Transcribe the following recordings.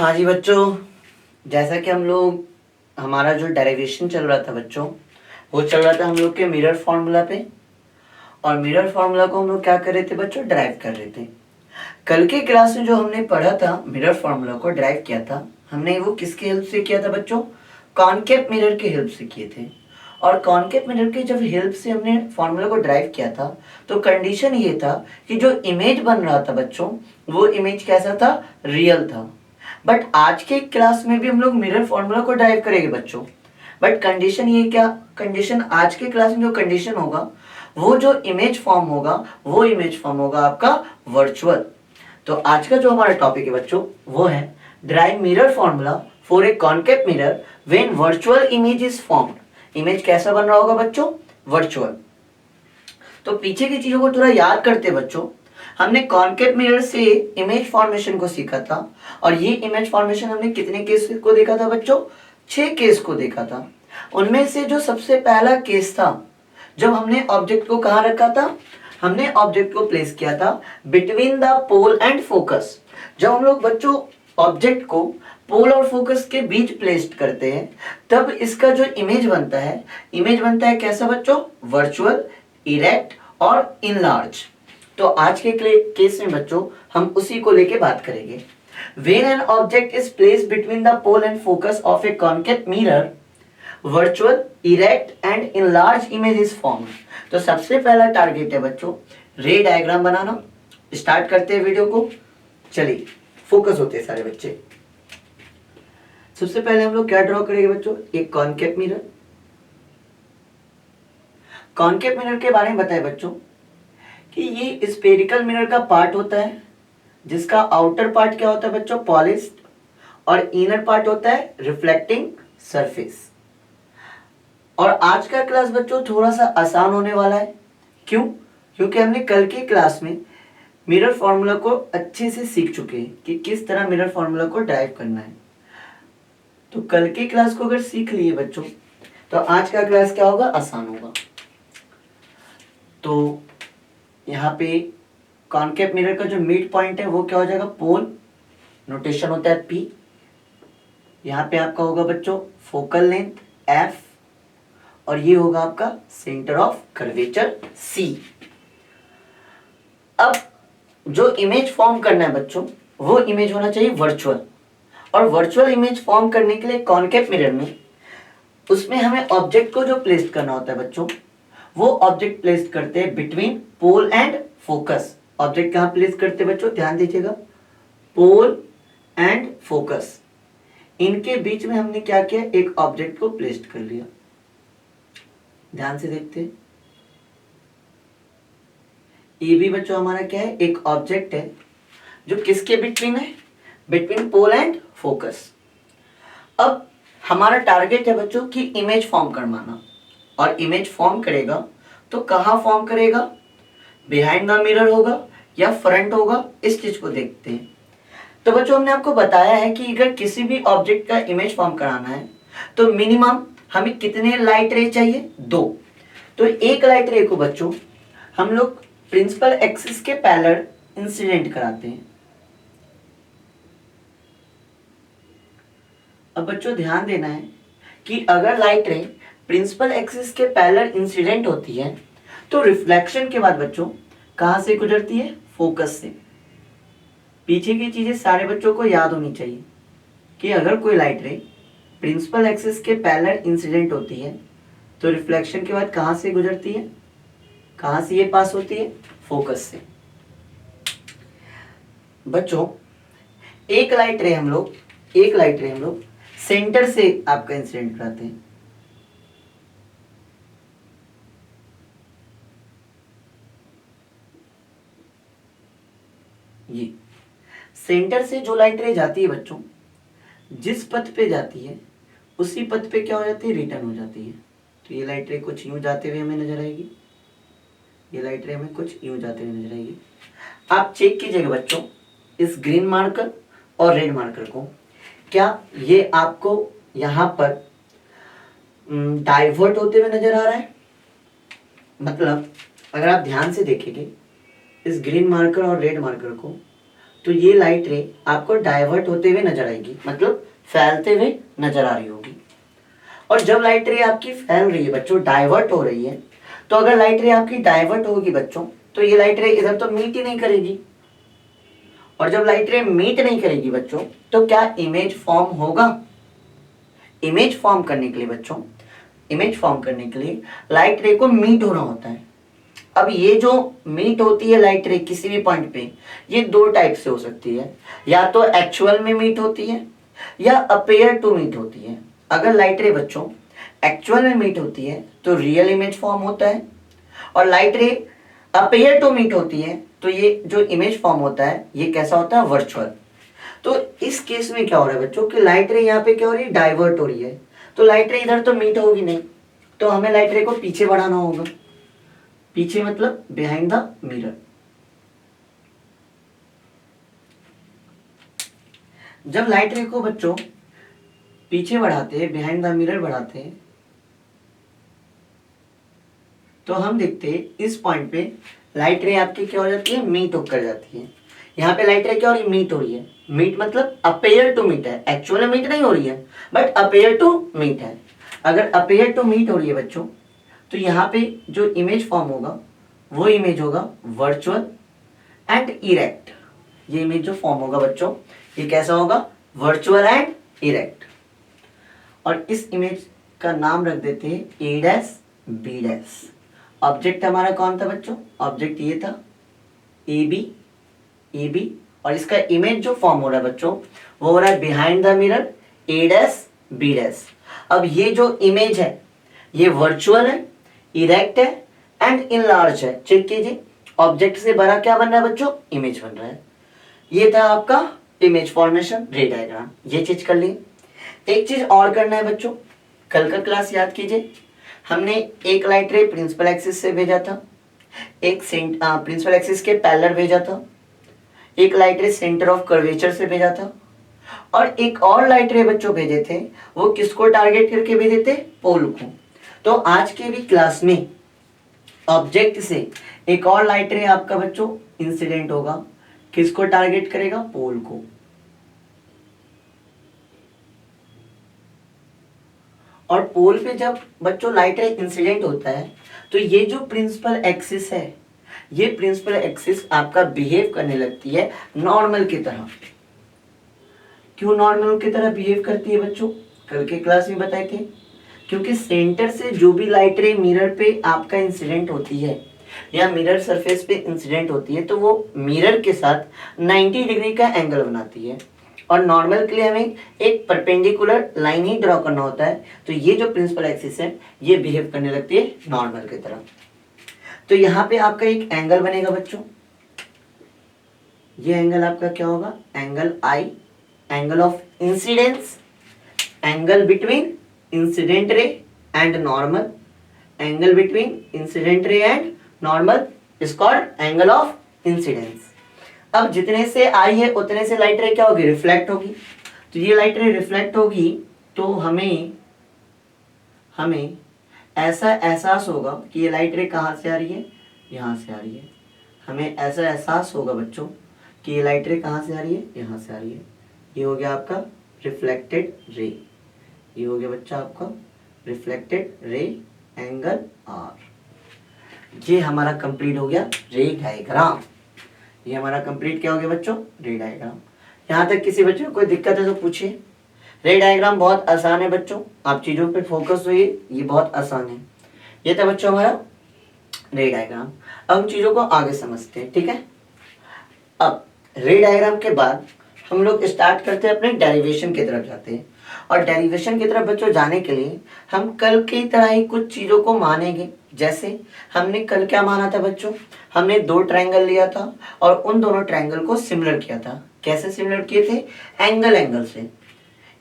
हाँ जी बच्चों, जैसा कि हम लोग हमारा जो डेरिवेशन चल रहा था बच्चों, वो चल रहा था हम लोग के मिरर फार्मूला पे। और मिरर फार्मूला को हम लोग क्या कर रहे थे बच्चों, ड्राइव कर रहे थे। कल के क्लास में जो हमने पढ़ा था, मिरर फार्मूला को ड्राइव किया था, हमने वो किसके हेल्प से किया था बच्चों? कॉनकेव मिरर के हेल्प से किए थे। और कॉनकेव मिरर के जब हेल्प से हमने फार्मूला को ड्राइव किया था, तो कंडीशन ये था कि जो इमेज बन रहा था बच्चों, वो इमेज कैसा था? रियल था। बट आज के क्लास में भी हम लोग मिरर फार्मूला को ड्राइव करेंगे बच्चों। बट कंडीशन ये क्या? कंडीशन आज के क्लास में जो कंडीशन होगा, वो जो इमेज फॉर्म होगा, वो इमेज फॉर्म होगा आपका वर्चुअल। तो आज का जो हमारा टॉपिक है बच्चों, वो है drive mirror formula for a concave mirror when virtual image is formed. Image कैसा बन रहा होगा बच्चों? वर्चुअल। तो पीछे की चीजों को थोड़ा याद करते बच्चों, हमने कॉनकेव मिरर से इमेज फॉर्मेशन को सीखा था। और ये इमेज फॉर्मेशन हमने कितने केस को देखा था बच्चों? 6 केस को देखा था। उनमें से जो सबसे पहला केस था, जब हमने ऑब्जेक्ट को कहाँ रखा था? हमने ऑब्जेक्ट को प्लेस किया था between the pole and focus. जब हम लोग बच्चों ऑब्जेक्ट को पोल और फोकस के बीच प्लेस्ड करते हैं, तब इसका जो इमेज बनता है कैसा बच्चों? वर्चुअल, इरेक्ट और इनलार्ज। तो आज के केस में बच्चों हम उसी को लेके बात करेंगे। When an object is placed between the pole and focus of a concave mirror, virtual, erect and enlarged image is formed। तो सबसे पहला टारगेट है बच्चों रे डायग्राम बनाना। स्टार्ट करते हैं वीडियो को, चलिए फोकस होते हैं सारे बच्चे। सबसे पहले हम लोग क्या ड्रॉ करेंगे बच्चों? एक कॉनकेव मिरर। कॉनकेव मिरर के बारे में बताए बच्चों कि ये स्फेरिकल मिरर का पार्ट होता है, जिसका आउटर पार्ट क्या होता है बच्चों? पॉलिश्ड। और इनर पार्ट होता है रिफ्लेक्टिंग सरफेस। और आज का क्लास बच्चों थोड़ा सा आसान होने वाला है। क्यों? क्योंकि हमने कल की क्लास में मिरर फॉर्मूला को अच्छे से सीख चुके हैं कि किस तरह मिरर फॉर्मूला को ड्राइव करना है। तो कल की क्लास को अगर सीख लिए बच्चों, तो आज का क्लास क्या होगा? आसान होगा। तो यहाँ पे कॉनकेव मिरर का जो मिड पॉइंट है वो क्या हो जाएगा? पोल। नोटेशन होता है P। यहाँ पे आपका होगा बच्चों फोकल लेंथ F। और ये होगा आपका सेंटर ऑफ कर्वेचर C। अब जो इमेज फॉर्म करना है बच्चों, वो इमेज होना चाहिए वर्चुअल। और वर्चुअल इमेज फॉर्म करने के लिए कॉनकेव मिरर में, उसमें हमें ऑब्जेक्ट को जो प्लेस करना होता है बच्चों, वो ऑब्जेक्ट प्लेस करते हैं between pole and focus. Object कहां प्लेस करते हैं बच्चों? ध्यान दीजिएगा, पोल एंड फोकस, इनके बीच में हमने क्या किया? एक ऑब्जेक्ट को प्लेस कर लिया। ध्यान से देखते हैं, ये भी बच्चों हमारा क्या है? एक ऑब्जेक्ट है जो किसके बिटवीन है? Between pole and focus. अब हमारा टारगेट है बच्चों कि इमेज फॉर्म करवाना। और इमेज फॉर्म करेगा तो कहां फॉर्म करेगा? बिहाइंड द मिरर होगा या फ्रंट होगा? इस चीज को देखते हैं। तो बच्चों हमने आपको बताया है कि अगर किसी भी ऑब्जेक्ट का इमेज फॉर्म कराना है, तो मिनिमम हमें कितने लाइट रे चाहिए? 2। तो एक लाइट रे को बच्चों हम लोग प्रिंसिपल एक्सिस के पैरेलल इंसिडेंट कराते हैं। अब बच्चों ध्यान देना है कि अगर लाइट रे प्रिंसिपल एक्सिस के पैरेलल इंसिडेंट होती है, तो रिफ्लेक्शन के बाद बच्चों कहां से गुजरती है? फोकस से। पीछे की चीजें सारे बच्चों को याद होनी चाहिए कि अगर कोई लाइट रे प्रिंसिपल एक्सिस के पैरेलल इंसिडेंट होती है, तो रिफ्लेक्शन के बाद कहां से गुजरती है? कहां से ये पास होती है? फोकस से। बच्चों एक लाइट रे हम लोग सेंटर से आपका इंसिडेंट कराते हैं। ये सेंटर से जो लाइट रे जाती है बच्चों, जिस पथ पे जाती है उसी पथ पे क्या हो जाती है? रिटर्न हो जाती है। तो ये लाइट रे कुछ यूं जाते हुए हमें नजर आएगी, ये लाइट रे हमें कुछ यूं जाते हुए नजर आएगी। आप चेक कीजिएगा बच्चों इस ग्रीन मार्कर और रेड मार्कर को, क्या ये आपको यहां पर डाइवर्ट होते हुए नजर आ रहा है? मतलब अगर आप ध्यान से देखेंगे इस ग्रीन मार्कर और रेड मार्कर को, तो ये लाइट रे आपको डाइवर्ट होते हुए नजर आएगी, मतलब फैलते हुए नजर आ रही होगी। और जब लाइट रे आपकी फैल रही है बच्चों, डाइवर्ट हो रही है, तो अगर लाइट रे आपकी डाइवर्ट होगी बच्चों, तो ये लाइट रे इधर तो मीट ही नहीं करेगी। और जब लाइट रे मीट नहीं करेगी बच्चों, तो क्या इमेज फॉर्म होगा? इमेज फॉर्म करने के लिए बच्चों, इमेज फॉर्म करने के लिए लाइट रे को मीट होना होता है। अब ये जो मीट होती है लाइट रे किसी भी पॉइंट पे, ये दो टाइप से हो सकती है, या तो एक्चुअल में मीट होती है या अपेयर टू मीट होती है। अगर लाइट रे बच्चों एक्चुअल में मीट होती है तो रियल इमेज फॉर्म होता है, और लाइट रे अपेयर टू मीट होती है तो ये जो इमेज फॉर्म होता है ये कैसा होता है? वर्चुअल। तो इस केस में क्या हो रहा है बच्चों कि लाइट रे यहाँ पे क्या हो रही है? डाइवर्ट हो रही है। तो लाइट रे इधर तो मीट होगी नहीं, तो हमें लाइट रे को पीछे बढ़ाना होगा। पीछे मतलब बिहाइंड द मिरर। जब लाइट रे को बच्चों पीछे बढ़ाते हैं, बिहाइंड द मिरर बढ़ाते हैं, तो हम देखते हैं इस पॉइंट पे लाइट रे आपकी क्या हो जाती है? मीट होकर जाती है। यहाँ पे लाइट रे क्या हो रही है? मीट हो रही है। मीट मतलब अपेयर टू मीट है, एक्चुअल मीट नहीं हो रही है, बट अपेयर टू मीट है। अगर अपेयर टू मीट हो रही है बच्चों, तो यहाँ पे जो इमेज फॉर्म होगा वो इमेज होगा वर्चुअल एंड इरेक्ट। ये इमेज जो फॉर्म होगा बच्चों, ये कैसा होगा? Virtual and erect. और इस इमेज का नाम रख देते हैं ए डैश बी डैश। ऑब्जेक्ट हमारा कौन था बच्चों? ऑब्जेक्ट ये था ए बी, और इसका इमेज जो फॉर्म हो रहा है बच्चों वो हो रहा है behind the mirror A dash B dash. अब ये जो इमेज है ये वर्चुअल है, इरेक्ट है एंड इनलार्ज है। चेक कीजिए, ऑब्जेक्ट से बड़ा क्या बन रहा है बच्चों? इमेज बन रहा है। ये था आपका इमेज फॉर्मेशन रे डायग्राम। ये चीज कर ली। एक चीज और करना है बच्चों, कल का क्लास याद कीजिए, हमने एक लाइट रे प्रिंसिपल एक्सिस से भेजा था, एक प्रिंसिपल एक्सिस के पैरेलल भेजा था, एक लाइट रे सेंटर ऑफ कर्वेचर से भेजा था, और एक और लाइट रे बच्चों भेजे थे, वो किसको टारगेट करके भेजे थे? पोल को। तो आज के भी क्लास में ऑब्जेक्ट से एक और लाइट रे आपका बच्चों इंसिडेंट होगा, किसको टारगेट करेगा? पोल को। और पोल पे जब बच्चों लाइट रे इंसिडेंट होता है तो ये जो प्रिंसिपल एक्सिस है, ये प्रिंसिपल एक्सिस आपका बिहेव करने लगती है नॉर्मल की तरह। क्यों नॉर्मल की तरह बिहेव करती है बच्चों? कल के क्लास में बताए थे, क्योंकि सेंटर से जो भी लाइट रे मिरर पे आपका इंसिडेंट होती है या मिरर सरफेस पे इंसिडेंट होती है, तो वो मिरर के साथ 90 डिग्री का एंगल बनाती है। और नॉर्मल के लिए हमें एक परपेंडिकुलर लाइन ही ड्रॉ करना होता है। तो ये जो प्रिंसिपल एक्सिस है ये बिहेव करने लगती है नॉर्मल की तरह। तो यहाँ पे आपका एक एंगल बनेगा बच्चों, ये एंगल आपका क्या होगा? Angle I, angle of incidence, angle between incident ray and normal, angle between incident ray and normal is called angle of incidence. अब जितने से आई है उतने से लाइट रे क्या होगी? रिफ्लेक्ट होगी। तो ये लाइट रे रिफ्लेक्ट होगी तो हमें ऐसा एहसास होगा कि ये लाइट रे कहाँ से आ रही है? यहाँ से आ रही है। हमें ऐसा एहसास होगा बच्चों कि ये लाइट रे कहाँ से आ रही है? यहाँ से आ रही है। ये हो गया आपका रिफ्लेक्टेड रे। ये हो गया बच्चा आपका रिफ्लेक्टेड रे एंगल आर। ये हमारा कंप्लीट हो गया रे डायग्राम। ये हमारा कंप्लीट क्या हो गया बच्चों? रे डायग्राम। यहाँ तक किसी बच्चे को कोई दिक्कत है तो पूछिए। रे डायग्राम बहुत आसान है बच्चों, आप चीजों पे फोकस होइए, ये बहुत आसान है। ये था बच्चों हमारा रे डायग्राम। अब हम चीजों को आगे समझते हैं, ठीक है। अब रे डायग्राम के बाद हम लोग स्टार्ट करते हैं अपने डेरिवेशन की तरफ जाते हैं। और डेरिवेशन की तरफ बच्चों जाने के लिए हम कल की तरह ही कुछ चीजों को मानेंगे। जैसे हमने कल क्या माना था बच्चों? हमने दो ट्रायंगल लिया था और उन दोनों ट्रायंगल को सिमिलर किया था। कैसे सिमिलर किए थे? एंगल से।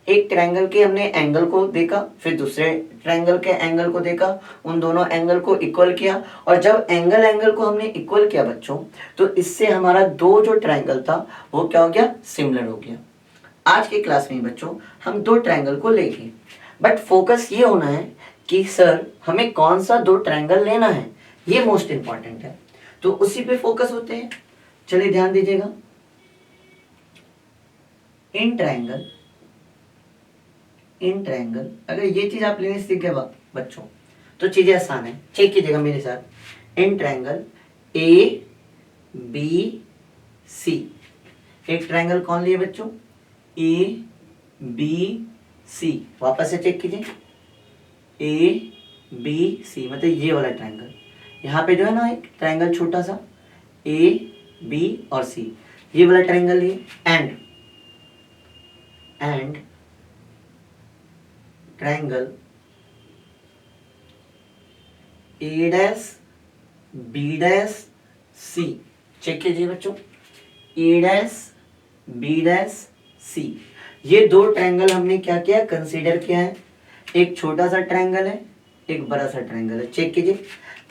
एक ट्रायंगल के हमने एंगल को देखा, फिर दूसरे ट्रायंगल के एंगल को देखा, उन दोनों एंगल को इक्वल किया, और जब एंगल को हमने इक्वल किया बच्चों, तो इससे हमारा दो जो ट्रायंगल था वो क्या हो गया? सिमिलर हो गया। आज के क्लास में बच्चों हम दो ट्रायंगल को लेंगे, बट फोकस ये होना है कि सर हमें कौन सा दो ट्रायंगल लेना है, ये मोस्ट इंपॉर्टेंट है। तो उसी पे फोकस होते हैं। चलिए ध्यान दीजिएगा। इन ट्रायंगल अगर ये चीज आप लेने सीख गए बच्चों तो चीजें आसान है। चेक कीजिएगा मेरे साथ। इन ट्रायंगल ए बी सी, एक ट्रायंगल कौन लिए बच्चों? A B C. वापस से चेक कीजिए, ए बी सी मतलब ये वाला ट्रायंगल। यहाँ पे जो है ना एक ट्रायंगल छोटा सा ए बी और सी, ये वाला ट्रायंगल लिए। And triangle A dash B dash C. Check कीजिए बच्चों, A dash B dash C, ये दो ट्रायंगल हमने क्या किया? कंसीडर किया है। एक छोटा सा ट्रायंगल है, एक बड़ा सा ट्रायंगल है। चेक कीजिए,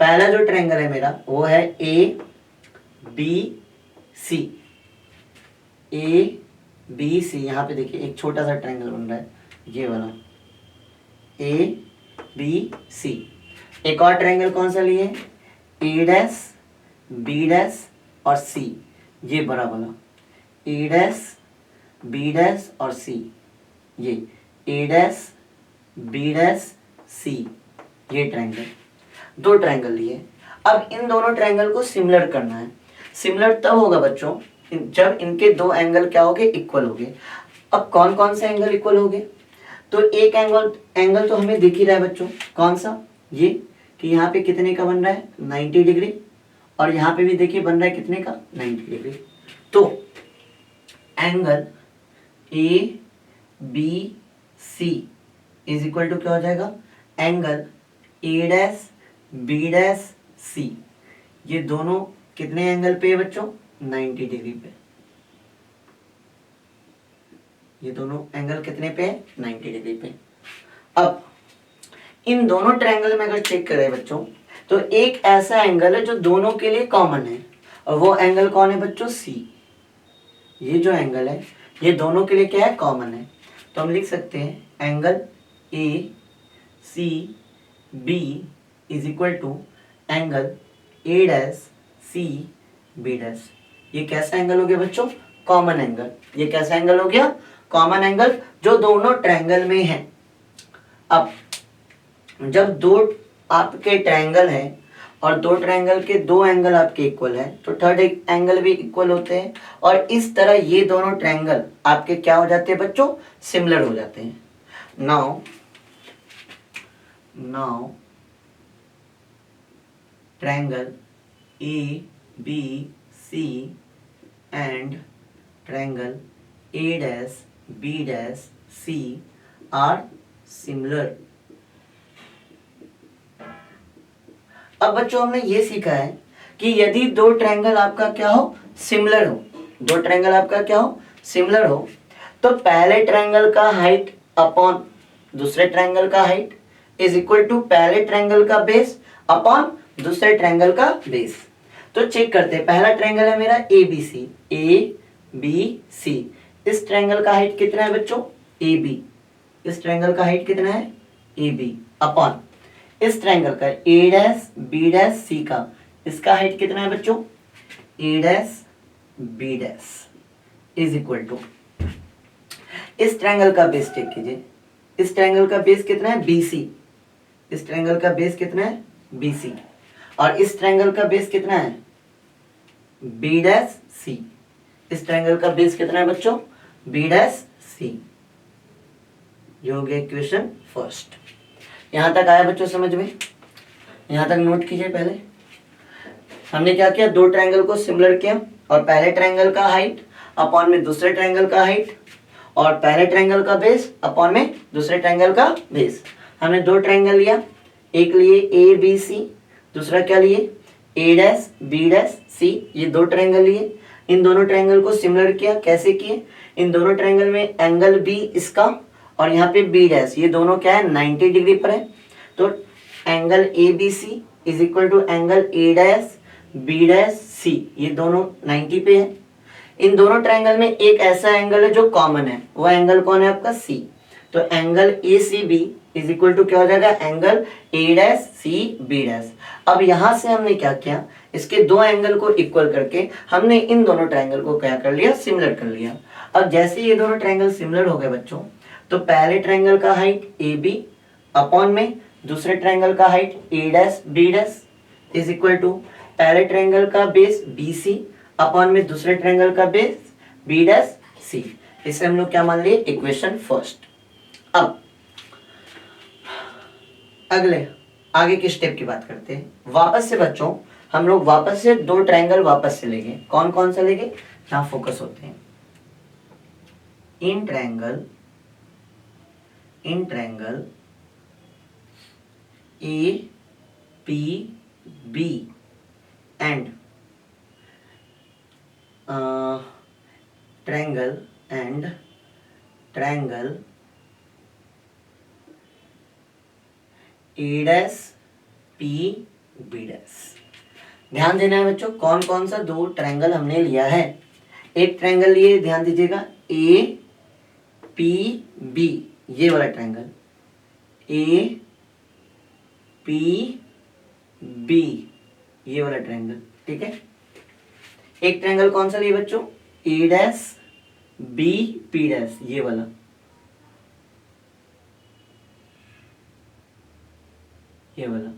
पहला जो ट्रायंगल है मेरा वो है A B C. A B सी, यहाँ पे देखिए एक छोटा सा ट्रायंगल बन रहा है, ये वाला ए बी सी। एक और ट्रायंगल कौन सा लिए? ए डैश बी डैश और सी, ये बड़ा वाला ए डैश बी डैश और सी, ये ए डैश बी डैश सी, ये ट्रायंगल। दो ट्रायंगल लिए। अब इन दोनों ट्रायंगल को सिमिलर करना है। सिमिलर तब होगा बच्चों जब इनके दो एंगल क्या हो गए? इक्वल हो गए। अब कौन कौन से एंगल इक्वल हो गए? तो एक एंगल तो हमें दिख ही रहा है बच्चों, कौन सा? ये कि यहाँ पे कितने का बन रहा है? 90 डिग्री। और यहाँ पे भी देखिए बन रहा है कितने का? 90 डिग्री। तो angle A B C is equal to क्या हो जाएगा? Angle A dash B dash C. ये दोनों कितने एंगल पे है बच्चों? 90 डिग्री पे। ये दोनों एंगल कितने पे है? 90 डिग्री पे। अब इन दोनों ट्रायंगल में अगर चेक करें बच्चों तो एक ऐसा एंगल है जो दोनों के लिए कॉमन है, और वो एंगल कौन है बच्चों? सी। ये जो एंगल है ये दोनों के लिए क्या है? कॉमन है। तो हम लिख सकते हैं angle A C B is equal to angle A dash C B dash. ये कैसा एंगल हो गया बच्चों? Common angle. ये कैसा एंगल हो गया? कॉमन एंगल जो दोनों ट्रायंगल में है। अब जब दो आपके ट्रायंगल है और दो ट्रायंगल के दो एंगल आपके इक्वल है तो थर्ड एंगल भी इक्वल होते हैं, और इस तरह ये दोनों ट्रायंगल आपके क्या हो जाते हैं बच्चों? सिमिलर हो जाते हैं। Now triangle A B C and triangle A dash B dash C are similar. अब बच्चों हमने ये सीखा है कि यदि दो ट्रायंगल आपका क्या हो? सिमिलर हो। दो ट्रायंगल आपका क्या हो? सिमिलर हो, तो पहले ट्रायंगल का हाइट अपॉन दूसरे ट्रायंगल का हाइट इज इक्वल टू पहले ट्रायंगल का बेस अपॉन दूसरे ट्रायंगल का बेस। तो चेक करते हैं, पहला ट्रायंगल है मेरा ए बी सी। ए बी सी, इस ट्रायंगल का हाइट कितना है बच्चों? A B. इस ट्रायंगल का हाइट कितना है? ए बी अपॉन इस ट्रायंगल का A dash B dash C का, इसका हाइट कितना है बच्चों? A dash B dash is equal to इस ट्रायंगल का बेस चेक कीजिए। इस ट्रायंगल का बेस कितना है? B C. इस ट्रायंगल का बेस कितना है? B C. और इस ट्रायंगल का बेस कितना है? B dash C. इस ट्रायंगल का बेस कितना है बच्चों? B dash C. ये हो गया इक्वेशन फर्स्ट। यहां तक आया बच्चों समझ में? यहां तक नोट कीजिए। पहले हमने क्या किया? दो ट्रायंगल को सिमिलर किया, और पहले ट्रायंगल का हाइट अपॉन में दूसरे ट्रायंगल का हाइट, और पहले ट्रायंगल का बेस अपॉन में दूसरे ट्रायंगल का बेस। हमने दो ट्रायंगल लिया, एक लिए ए बी सी, दूसरा क्या लिए? ए डैश बी डैश सी। ये दो ट्रायंगल लिए, इन दोनों ट्रायंगल को सिमिलर किया। कैसे किए? इन दोनों ट्रायंगल में एंगल बी इसका और यहाँ पे बी डैश, ये दोनों क्या है? 90 डिग्री पर है। तो angle A B C is equal to angle A dash B dash C, ये दोनों 90 पे है। इन दोनों ट्रायंगल में एक ऐसा एंगल है जो कॉमन है, वो एंगल कौन है आपका? सी। तो angle A C B is equal to क्या हो जाएगा? Angle A dash C B dash. अब यहां से हमने क्या किया? इसके दो एंगल को इक्वल करके हमने इन दोनों ट्रायंगल को क्या कर लिया? सिमिलर कर लिया। अब जैसे ये दोनों ट्रायंगल सिमिलर हो गए बच्चों, तो पहले ट्रायंगल का हाइट ए बी अपॉन में दूसरे ट्रायंगल का height A dash B dash is equal to पहले ट्रायंगल का बेस बी सी अपॉन में दूसरे ट्रायंगल का बेस बी डैश सी। इसे हम लोग क्या मान लिए, इक्वेशन फर्स्ट। अब अगले आगे के स्टेप की बात करते हैं। वापस से बच्चों हम लोग वापस से दो ट्रायंगल वापस से लेंगे। कौन कौन सा लेंगे, यहां फोकस होते हैं। इन triangle A P B and triangle A dash P B dash. ध्यान देना है बच्चों, कौन कौन सा दो ट्रायंगल हमने लिया है। एक ट्रायंगल लिए, ध्यान दीजिएगा, ए पी बी, ये वाला ट्रायंगल ए पी बी, ये वाला ट्रायंगल, ठीक है। एक ट्रायंगल कौन सा लिए बच्चों, A dash B P dash, ये वाला, ये वाला,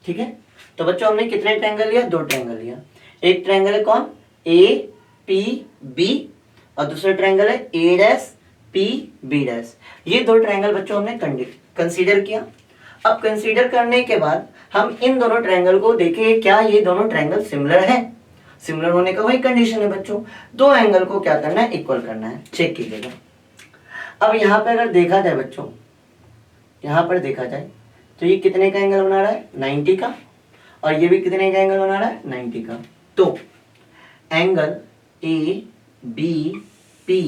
ठीक है। तो बच्चों हमने कितने ट्रायंगल लिया, दो ट्रायंगल लिया। एक ट्रायंगल है कौन, ए पी बी, और दूसरा ट्रायंगल है ए डैश पी बी डैश। ये दो ट्रायंगल बच्चों हमने कंसीडर किया। अब कंसीडर करने के बाद हम इन दोनों ट्रायंगल को देखें, क्या ये दोनों ट्रायंगल सिमिलर है। सिमिलर होने का वही कंडीशन है बच्चों, दो एंगल को क्या करना है, इक्वल करना है। चेक कीजिएगा। अब यहाँ पे अगर देखा जाए बच्चों, यहाँ पर देखा जाए तो ये कितने का एंगल बना रहा है, 90 का, और ये भी कितने का एंगल बना रहा है, 90 का। तो angle A B P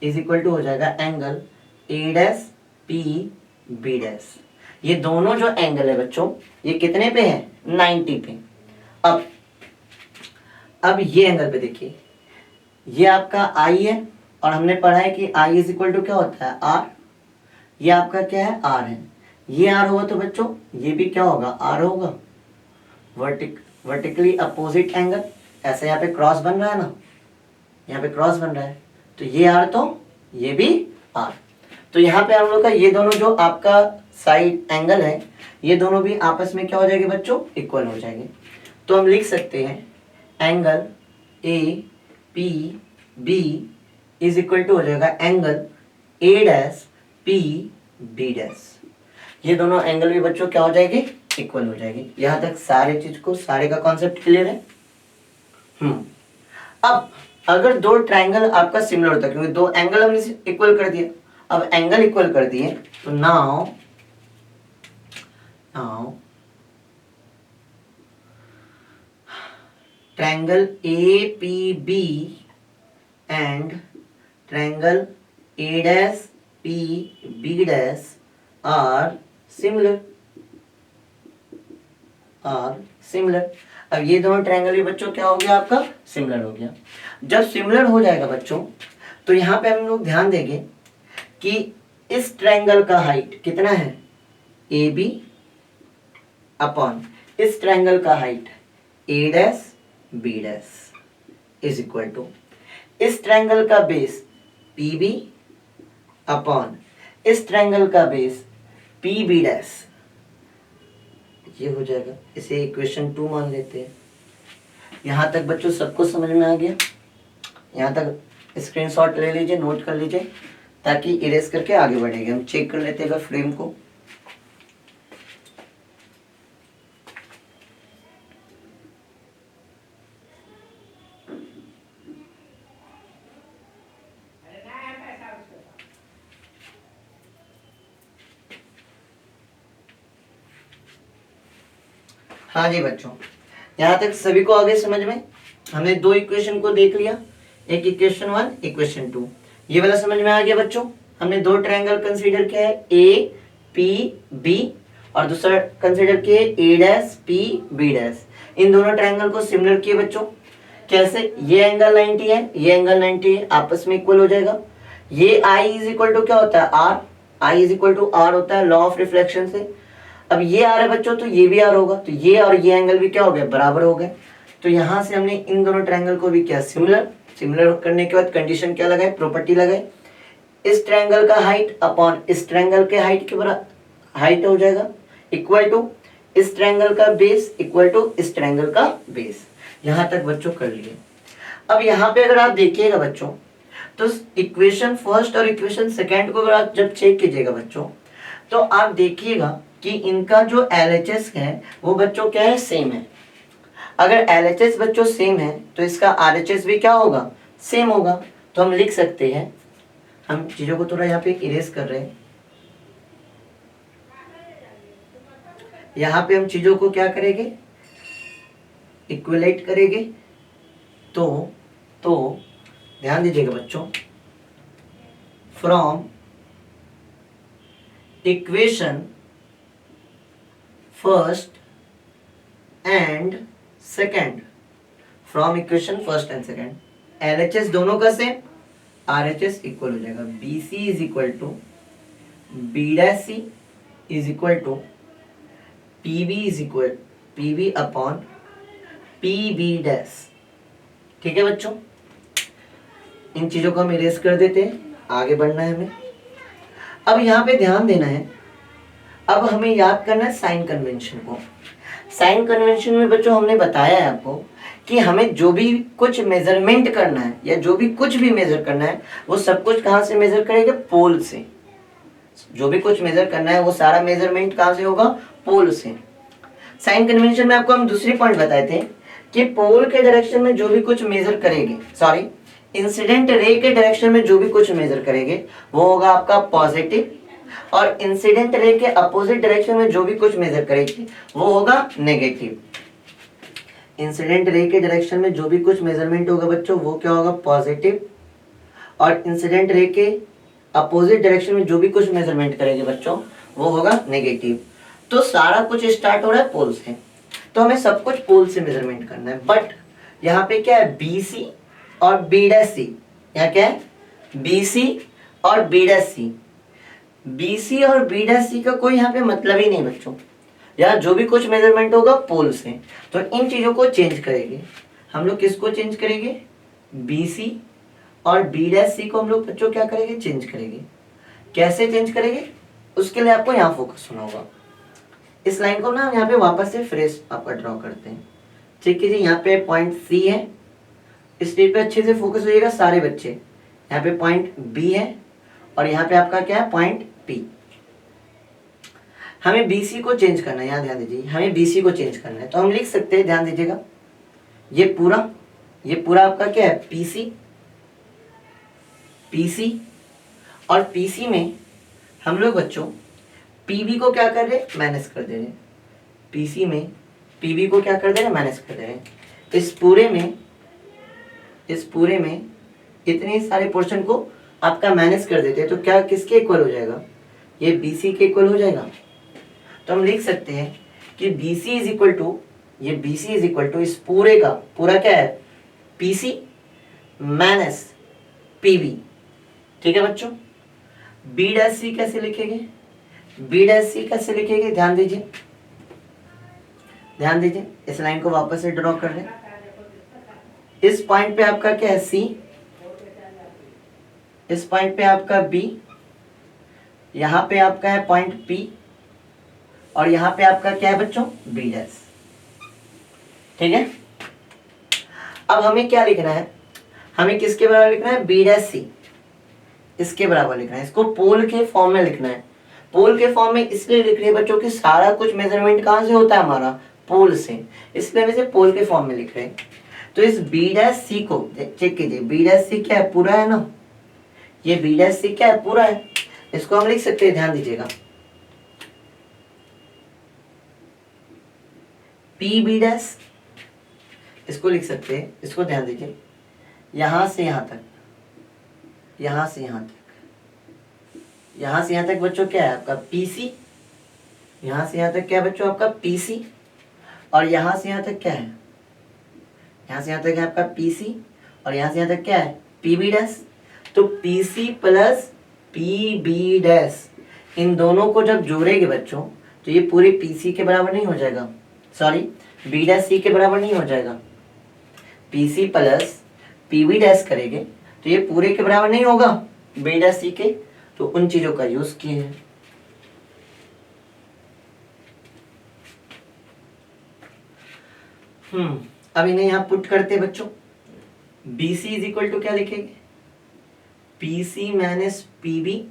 is equal to हो जाएगा angle A dash P B dash. ये दोनों जो एंगल है बच्चों, ये कितने पे है, 90 पे। अब ये एंगल पे देखिए, ये आपका आई है, और हमने पढ़ा है कि आई इज इक्वल टू क्या होता है, आर। ये आपका क्या है, आर है। ये आर होगा तो बच्चों ये भी क्या होगा, आर होगा। वर्टिकली अपोजिट एंगल, ऐसे यहाँ पे क्रॉस बन रहा है ना, यहाँ पे क्रॉस बन रहा है, तो ये आर तो ये भी आर। तो यहाँ पे हम लोग का ये दोनों जो आपका साइड एंगल है, ये दोनों भी आपस में क्या हो जाएंगे बच्चों, इक्वल हो जाएंगे। तो हम लिख सकते हैं angle A P B is equal to हो जाएगा angle A dash P B dash. ये दोनों एंगल भी बच्चों क्या हो जाएंगे, इक्वल हो जाएंगे। यहाँ तक सारे चीज को, सारे का कॉन्सेप्ट क्लियर है। अब अगर दो ट्रायंगल आपका सिमिलर होता है, क्योंकि दो एंगल हमने इक्वल कर दिया, अब एंगल इक्वल कर दिए, तो now triangle A P B and triangle A dash P B dash are similar. अब ये दोनों ट्रायंगल भी बच्चों क्या हो गया, आपका सिमिलर हो गया। जब सिमिलर हो जाएगा बच्चों, तो यहाँ पे हम लोग ध्यान देंगे कि इस ट्रायंगल का हाइट कितना है, ए बी अपॉन इस ट्रायंगल का height A dash B dash is equal to इस ट्रायंगल का बेस पी बी अपॉन इस ट्रायंगल का बेस पी बी डैश। ये हो जाएगा, इसे इक्वेशन 2 मान लेते हैं। यहाँ तक बच्चों सबको समझ में आ गया। यहाँ तक स्क्रीनशॉट ले लीजिए, नोट कर लीजिए, ताकि इरेज करके आगे बढ़ेंगे। हम चेक कर लेते हैं फ्रेम को। हाँ जी बच्चों, यहाँ तक सभी को आगे समझ में। हमने दो इक्वेशन को देख लिया, एक इक्वेशन 1 इक्वेशन 2। ये वाला समझ में आ गया बच्चों। हमने दो ट्रायंगल कंसीडर किया है, ए पी बी, और दूसरा कंसीडर किया ए डैश पी बी डैश। इन दोनों ट्रायंगल को सिमिलर किए बच्चों। कैसे, ये एंगल 90 है, ये एंगल 90 है, आपस में इक्वल हो जाएगा। ये आई इज इक्वल टू क्या होता है, R. I is equal to R होता है लॉ ऑफ रिफ्लेक्शन से। अब ये आर है बच्चों, तो ये भी आर होगा, तो ये और ये एंगल भी क्या हो गया, बराबर हो गए। तो यहां से हमने इन दोनों ट्रायंगल को भी किया सिमिलर, सिमिलर करने के बाद कंडीशन क्या लगाए, प्रॉपर्टी लगाए, इस ट्रायंगल का हाइट अपॉन इस ट्रायंगल के हाइट के बराबर हाइट हो जाएगा, इक्वल टू इस ट्रायंगल का बेस इक्वल टू इस ट्रायंगल का बेस। यहां तक बच्चों कर लिए। अब यहाँ पे अगर आप देखिएगा बच्चों, तो इक्वेशन फर्स्ट और इक्वेशन सेकेंड को अगर आप जब चेक कीजिएगा बच्चों, तो आप देखिएगा कि इनका जो LHS है वो बच्चों क्या है, सेम है। अगर LHS बच्चों सेम है तो इसका RHS भी क्या होगा, सेम होगा। तो हम लिख सकते हैं, हम चीजों को थोड़ा यहाँ पे इरेज कर रहे हैं, यहाँ पे हम चीजों को क्या करेंगे, इक्विलेट करेंगे। तो ध्यान दीजिएगा बच्चों, from equation first and second, from equation first and second, LHS दोनों का सेम, RHS इक्वल हो जाएगा, BC is equal to B' is equal to PB upon PB'। ठीक है बच्चों, इन चीजों को हम इरेज कर देते हैं, आगे बढ़ना है हमें। अब यहाँ पे ध्यान देना है, अब हमें याद करना है साइन कन्वेंशन को। साइन कन्वेंशन में बच्चों हमने बताया है आपको कि हमें जो भी कुछ मेजरमेंट करना है या जो भी कुछ भी मेजर करना है वो सब कुछ कहाँ से मेजर करेंगे, पोल से। जो भी कुछ मेजर करना है वो सारा मेजरमेंट कहाँ से होगा, पोल से। साइन कन्वेंशन में आपको हम दूसरी पॉइंट बताए थे कि पोल के डायरेक्शन में जो भी कुछ मेजर करेंगे, सॉरी इंसिडेंट रे के डायरेक्शन में जो भी कुछ मेजर करेंगे वो होगा आपका पॉजिटिव, और इंसिडेंट रे के अपोजिट डायरेक्शन में जो भी कुछ मेजर करेंगे वो होगा नेगेटिव। इंसिडेंट रे के डायरेक्शन में जो भी कुछ मेजरमेंट होगा बच्चों वो क्या होगा, पॉजिटिव, और इंसिडेंट रे के अपोजिट डायरेक्शन में जो भी कुछ मेजरमेंट करेंगे बच्चों वो होगा नेगेटिव। तो सारा कुछ स्टार्ट हो रहा है पोल से, तो हमें सब कुछ पोल से मेजरमेंट करना है। बट यहाँ पे क्या है, BC और B'C, यहाँ क्या है, BC और B'C। BC और B'C का कोई यहाँ पे मतलब ही नहीं बच्चों, यहाँ जो भी कुछ मेजरमेंट होगा पोल से। तो इन चीजों को चेंज करेंगे हम लोग, किसको चेंज करेंगे, BC और B'C को हम लोग बच्चों क्या करेंगे, चेंज करेंगे। कैसे चेंज करेंगे, उसके लिए आपको यहाँ फोकस होना होगा। इस लाइन को ना यहाँ पे वापस से फ्रेश आपका ड्रॉ करते हैं। ठीक है जी, यहाँ पे पॉइंट C है, इस पे अच्छे से फोकस होइएगा सारे बच्चे। यहाँ पे पॉइंट B है और यहाँ पे आपका क्या है, पॉइंट P। हमें BC को चेंज करना है, यहाँ ध्यान दीजिए, हमें BC को चेंज करना है। तो हम लिख सकते हैं, ध्यान दीजिएगा, ये पूरा आपका क्या है, PC, और PC में हम लोग बच्चों PB को क्या कर रहे हैं, माइनस कर दे रहे हैं। PC में PB को क्या कर दे रहे हैं, माइनस कर दे रहे हैं। इस पूरे में इतने सारे पोर्शन को आपका माइनस कर देते हैं, तो क्या किसके इक्वल हो जाएगा, ये BC के इक्वल हो जाएगा। तो हम लिख सकते हैं कि BC इज इक्वल टू, ये BC इज इक्वल टू इस पूरे का पूरा क्या है, PC माइनस PB। ठीक है बच्चों, B'C कैसे लिखेंगे, B'C कैसे लिखेंगे, ध्यान दीजिए, इस लाइन को वापस से ड्रॉ कर लें। इस पॉइंट पे आपका क्या है, C, इस पॉइंट पे आपका B, यहाँ पे आपका है पॉइंट P, और यहाँ पे आपका क्या है बच्चों, B'। ठीक है, अब हमें क्या लिखना है, हमें किसके बराबर लिखना है, B'C, इसके बराबर लिखना है। इसको पोल के फॉर्म में लिखना है। पोल के फॉर्म में इसलिए लिख रहे हैं बच्चों कि सारा कुछ मेजरमेंट कहाँ से होता है, हमारा पोल से, इसलिए हम इसे पोल के फॉर्म में लिख रहे हैं। तो इस B'C को चेक कीजिए, B'C क्या है, पूरा है ना, ये B'C क्या है, पूरा है। इसको हम लिख सकते हैं, ध्यान दीजिएगा, PB', इसको लिख सकते हैं, इसको ध्यान दीजिए, यहां से यहां तक, यहां से यहां तक बच्चों क्या है आपका PC, यहां से यहां तक क्या है बच्चों आपका PC, और यहां से यहां तक क्या है, यहां से यहां तक है आपका PC, और यहां से यहां तक क्या है, PB'। तो PC प्लस PB', इन दोनों को जब जोड़ेंगे बच्चों तो ये पूरे PC के बराबर नहीं हो जाएगा, सॉरी B'C के बराबर नहीं हो जाएगा। PC plus P B dash करेंगे तो ये पूरे के बराबर नहीं होगा बी डैश सी के, तो उन चीजों का यूज किए हैं। अब इन्हें यहां पुट करते हैं बच्चों। B C is equal to क्या लिखेंगे, P C minus P B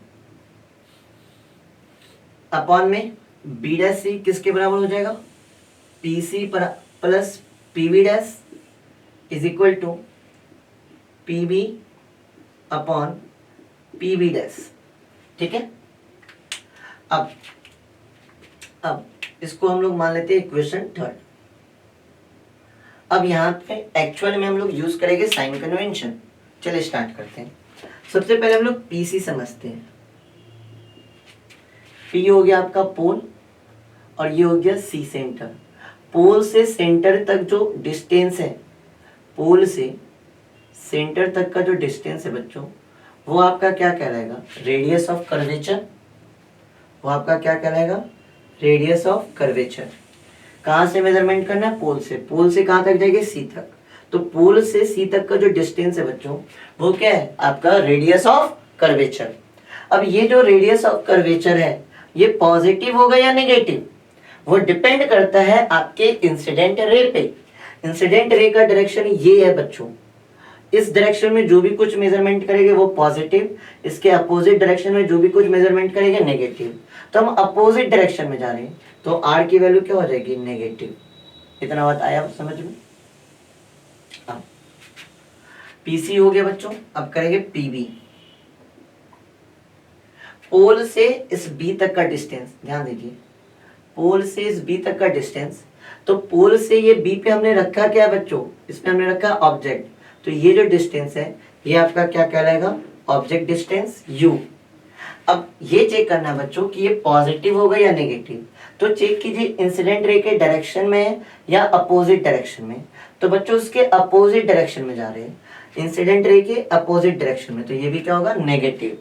upon में बी डैश सी किसके बराबर हो जाएगा, P C plus P B dash is equal to P B upon P B dash. ठीक है, अब इसको हम लोग मान लेते हैं इक्वेशन थर्ड। अब यहाँ पे एक्चुअल में हम लोग यूज करेंगे साइन कन्वेंशन। चलिए स्टार्ट करते हैं। सबसे पहले हम लोग पी सी समझते हैं। पी हो गया आपका पोल और ये हो गया सी सेंटर। पोल से सेंटर तक जो डिस्टेंस है, पोल से सेंटर तक का जो डिस्टेंस है बच्चों, वो आपका क्या कहलाएगा, रेडियस ऑफ कर्वेचर। वो आपका क्या कहलाएगा, रेडियस ऑफ कर्वेचर। कहाँ से मेजरमेंट करना है, पोल से। पोल से कहाँ तक जाएगी, सी तक। तो पोल से सी तक का जो डिस्टेंस है बच्चों, वो क्या है, आपका रेडियस ऑफ कर्वेचर। अब ये जो रेडियस ऑफ कर्वेचर है, ये पॉजिटिव होगा या नेगेटिव, वो डिपेंड करता है आपके इंसिडेंट रे पे। इंसिडेंट रे का डायरेक्शन ये है बच्चों, इस डायरेक्शन में जो भी कुछ मेजरमेंट करेंगे वो पॉजिटिव, इसके अपोजिट डायरेक्शन में जो भी कुछ मेजरमेंट करेंगे नेगेटिव। तो हम अपोजिट डायरेक्शन में जा रहे हैं तो आर की वैल्यू क्या हो जाएगी, नेगेटिव। इतना बात आया समझ में। अब पीसी हो गया बच्चों, अब करेंगे पीबी। पोल से इस बी तक का डिस्टेंस, ध्यान दीजिए, पोल से इस बी तक का डिस्टेंस। तो पोल से ये बी पे हमने रखा क्या बच्चों, इसमें हमने रखा ऑब्जेक्ट। तो ये जो डिस्टेंस है ये आपका क्या कहलाएगा, ऑब्जेक्ट डिस्टेंस u। अब ये चेक करना है बच्चों कि ये पॉजिटिव होगा या नेगेटिव। तो चेक कीजिए इंसिडेंट रे के डायरेक्शन में या अपोजिट डायरेक्शन में। तो बच्चों उसके अपोजिट डायरेक्शन में जा रहे हैं, इंसिडेंट रे के अपोजिट डायरेक्शन में, तो ये भी क्या होगा, नेगेटिव।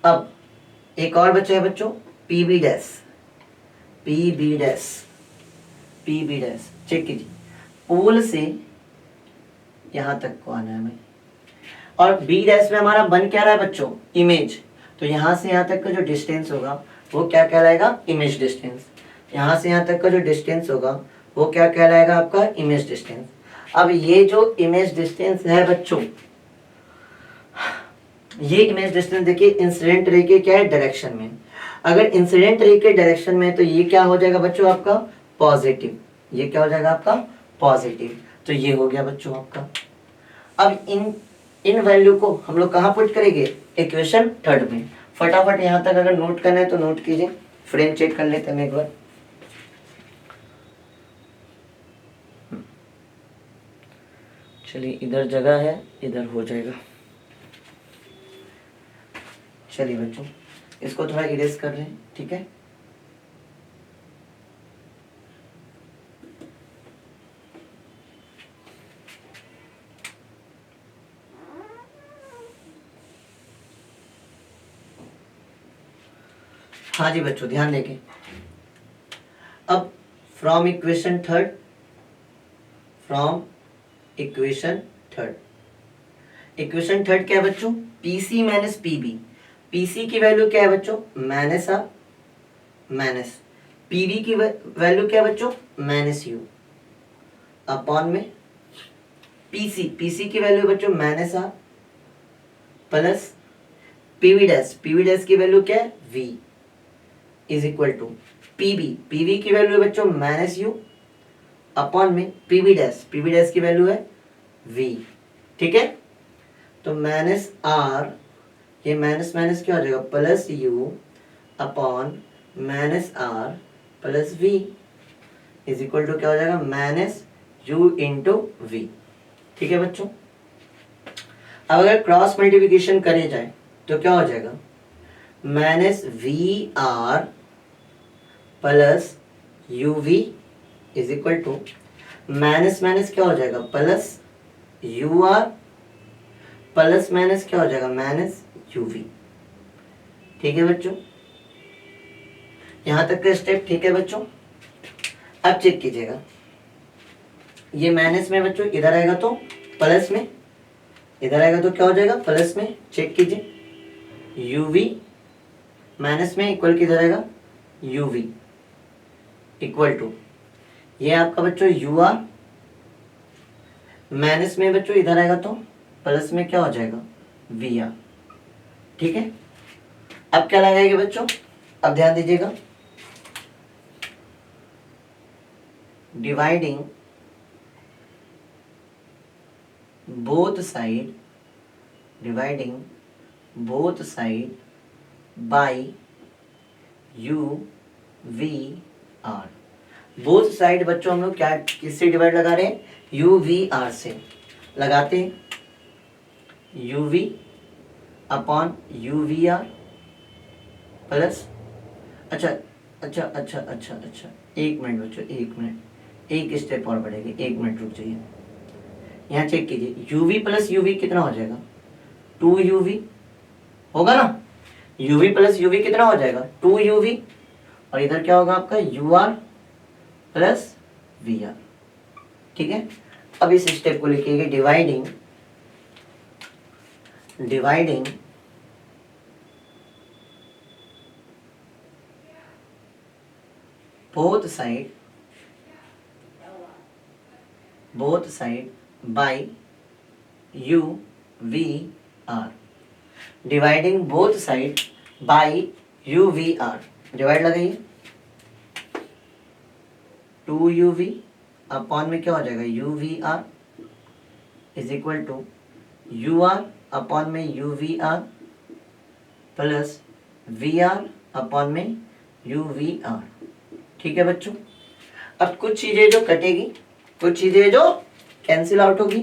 अब एक और बच्चा है बच्चों, P B dash. P B dash, P B dash check कीजिए, पोल से यहां तक को आना है हमें, और बी डैश में हमारा बन क्या रहा है बच्चों, इमेज। तो यहां से यहां तक का जो डिस्टेंस होगा वो क्या कहलाएगा, इमेज डिस्टेंस। यहां से यहां तक का जो डिस्टेंस होगा वो क्या कहलाएगा, आपका इमेज डिस्टेंस। अब ये जो इमेज डिस्टेंस है बच्चों, ये इमेज डिस्टेंस देखिए इंसिडेंट रे के क्या है, डायरेक्शन में। अगर इंसिडेंट रे के डायरेक्शन में तो ये क्या हो जाएगा बच्चों, आपका पॉजिटिव। ये क्या हो जाएगा आपका पॉजिटिव। तो ये हो गया बच्चों आपका। अब इन वैल्यू को हम लोग कहाँ पुट करेंगे, इक्वेशन थर्ड में। फटाफट यहाँ तक अगर नोट करना है तो नोट कीजिए, फ्रेम चेक कर लेते हैं एक बार। चलिए इधर जगह है, इधर हो जाएगा। चलिए बच्चों इसको थोड़ा इरेज कर रहे हैं, ठीक है। हाँ जी बच्चों ध्यान देंगे। अब from equation third, from equation third, equation third क्या है बच्चों, पीसी माइनस पीबी। पीसी की वैल्यू क्या है बच्चों, माइनस आर माइनस, पीबी की वैल्यू क्या है बच्चों, माइनस यू अपॉन में पीसी। पीसी की वैल्यू बच्चों minus R plus PV dash. PV dash की वैल्यू क्या है, V is equal to PB. PV की वैल्यू है बच्चों माइनस यू अपॉन में पीवी डैश। पीवी डैश की वैल्यू है वी, ठीक है। तो माइनस आर, ये माइनस माइनस क्या हो जाएगा, plus U upon minus R plus V is equal to क्या हो जाएगा, माइनस यू इंटू वी, ठीक है बच्चों। अब अगर क्रॉस मल्टीप्लिकेशन करे जाए तो क्या हो जाएगा, minus V R plus U V is equal to minus minus क्या हो जाएगा, plus U R plus minus क्या हो जाएगा, माइनस यू वी, ठीक है बच्चों। यहां तक का स्टेप ठीक है बच्चों। अब चेक कीजिएगा, ये माइनस में बच्चों इधर आएगा तो प्लस में, इधर आएगा तो क्या हो जाएगा प्लस में, चेक कीजिए, यूवी माइनस में इक्वल किधर आएगा यूवी इक्वल टू, ये आपका बच्चों यू आर माइनस में बच्चों इधर आएगा तो प्लस में क्या हो जाएगा वी आर। ठीक है, अब क्या लगाएंगे बच्चों, अब ध्यान दीजिएगा, dividing both side, dividing both side by U V R. Both side बच्चों हम लोग क्या किससे डिवाइड लगा रहे हैं, यू वी आर से लगाते हैं, U V upon U V R plus, अच्छा अच्छा अच्छा अच्छा अच्छा, एक मिनट बच्चों, एक मिनट, एक स्टेप और बढ़ेगी, एक मिनट रुक जाइए, यहाँ चेक कीजिए, यूवी प्लस यूवी कितना हो जाएगा 2uv होगा ना, uv प्लस यूवी कितना हो जाएगा 2uv, और इधर क्या होगा आपका ur प्लस vr। ठीक है, अब इस स्टेप को लिखिएगा, dividing dividing both side by u v r, dividing both side by U V R, divide लगाइए, 2uv अपॉन में क्या हो जाएगा U V R is equal to U R upon में U V R plus V R upon में U V R. ठीक है बच्चों, अब कुछ चीजें जो कटेगी, कुछ चीजें जो कैंसिल आउट होगी,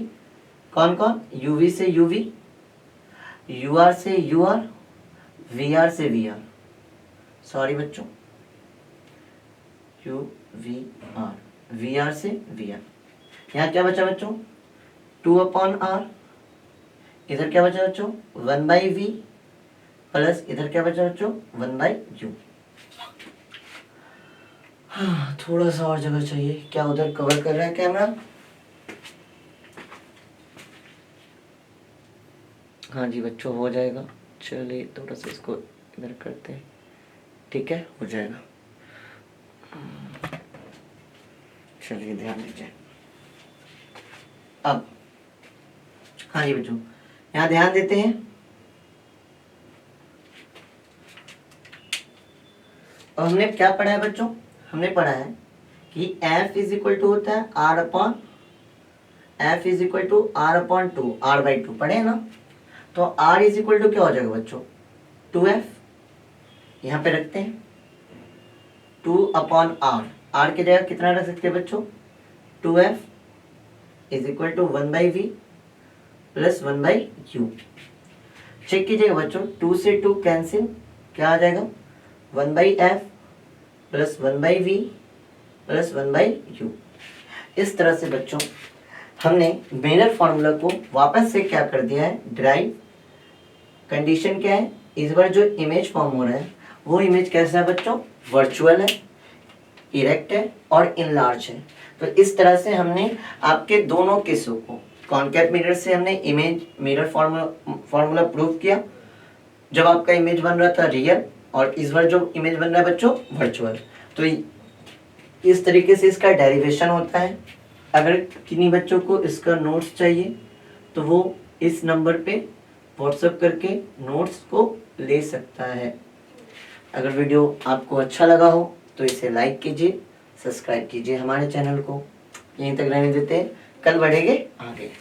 कौन कौन, यूवी से यूवी, यू आर से यू आर, वी आर से वी आर, सॉरी बच्चों, U V R, V R से वी आर, यहाँ क्या बचा बच्चों 2/r, इधर क्या बचा बच्चों 1/v प्लस इधर क्या बचा बच्चों 1/u। हाँ, थोड़ा सा और जगह चाहिए, क्या उधर कवर कर रहा है कैमरा, हाँ जी बच्चों हो जाएगा, चलिए थोड़ा सा इसको इधर करते हैं, ठीक है हो जाएगा, चलिए ध्यान दीजिए। अब हाँ जी बच्चों, यहाँ ध्यान देते हैं, और हमने क्या पढ़ा है बच्चों, हमने पढ़ा है कि f इज इक्वल टू होता है r upon, f is equal to r upon 2, r/2 पढ़े हैं ना, तो r इज इक्वल टू क्या हो जाएगा बच्चों 2f, यहाँ पे रखते हैं 2/r, r की जगह कितना रख सकते हैं बच्चों 2f is equal to 1/v plus 1/u। Check कीजिएगा बच्चों, 2 से 2 कैंसिल, क्या आ जाएगा 1/f plus 1/v plus 1/u। इस तरह से बच्चों हमने मेनर फॉर्मूला को वापस से क्या कर दिया है ड्राइव। कंडीशन क्या है, इस बार जो इमेज फॉर्म हो रहा है वो इमेज कैसा है बच्चों, वर्चुअल है, इरेक्ट है और इनलार्ज है। तो इस तरह से हमने आपके दोनों केसों को कॉनकेव मिरर से हमने इमेज मिरर फॉर्मूला प्रूव किया, जब आपका इमेज बन रहा था रियल, और इस बार जो इमेज बन रहा है बच्चों वर्चुअल। तो इस तरीके से इसका डेरिवेशन होता है। अगर किन्हीं बच्चों को इसका नोट्स चाहिए तो वो इस नंबर पे व्हाट्सएप करके नोट्स को ले सकता है। अगर वीडियो आपको अच्छा लगा हो तो इसे लाइक कीजिए, सब्सक्राइब कीजिए हमारे चैनल को। यहीं तक रहने देते हैं, कल बढ़ेंगे आगे।